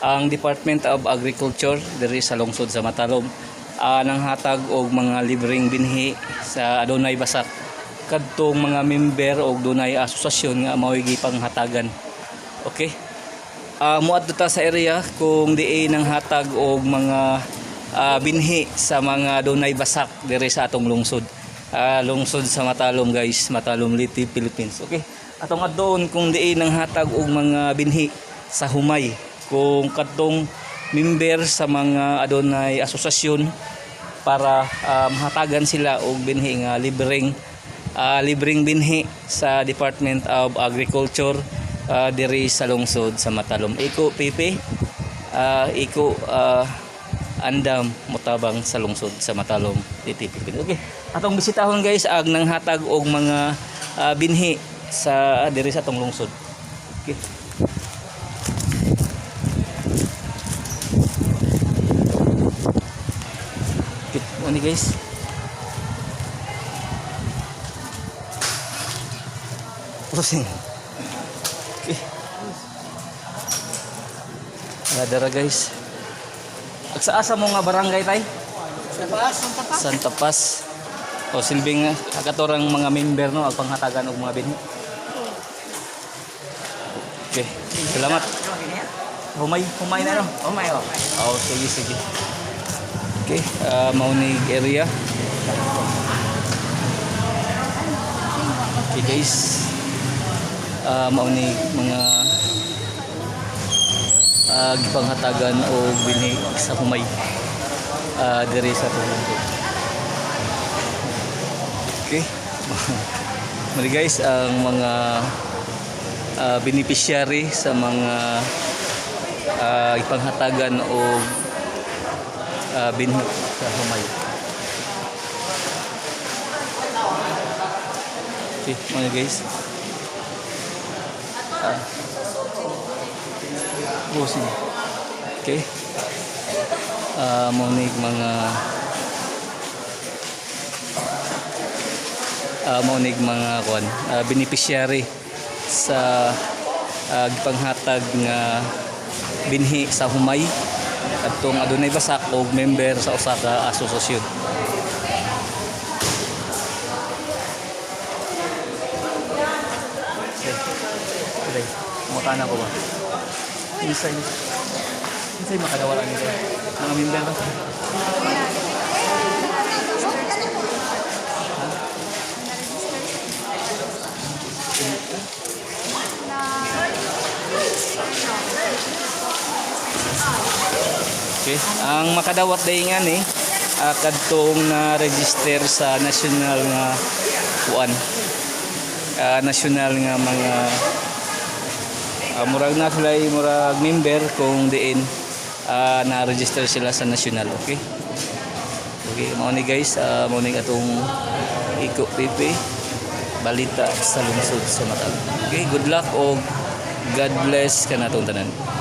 ang Department of Agriculture diri sa lungsod sa Matalom nanghatag og mga libreng binhi sa adunay basak kadtong mga member og dunay asosasyon nga mao'y gipanghatagan. Okay, muadto ta sa area kung diin nang hatag og mga binhi sa mga dunay basak diri sa atong lungsod. Lungsod sa Matalom guys, Matalom Leyte, Philippines. Okay, atong adton kung diin nang hatag og mga binhi sa humay kung kadtong member sa mga adunay asosasyon para mahatagan sila og binhi nga libreng binhi sa Department of Agriculture diri sa lungsod sa Matalom. Iko Pipi, iko andam motabang sa lungsod sa Matalom Leyte. Okay, atong bisitahon guys ag nanghatag og mga binhi sa diri sa atong lungsod. Okay. Ini guys, pusing. Okay, dara guys. Agsa-asa mo nga barangay tay? Santa Paz. O silbing agatorang mga member no ang panghatagan og mga binhi. Okay, salamat. Humay na no. Humay oh. Oh, sige. Okay, Maunig area. Okay guys, Maunig mga gipanghatagan o binhi sa humay diri sa tungkol. Okay, mali guys ang mga beneficiary sa mga gipanghatagan o binhi sa humay. Okay, mga guys. Okay. Maunig mga beneficiary sa gipanghatag nga binhi sa humay atong adunay basak og member sa usa ka asosasyon. Okay. Mutana ko ba? Insay makadawala nito. Mga member ba? Okay, ang makadawat day nga ni kadtong na register sa national nga national nga mga murag na sila murag member kung diin na-register sila sa national. Okay, mao ni guys, mao ni atong Iko PP balita sa lungsod sa Matalom. Okay, good luck o God bless kanatong tanan.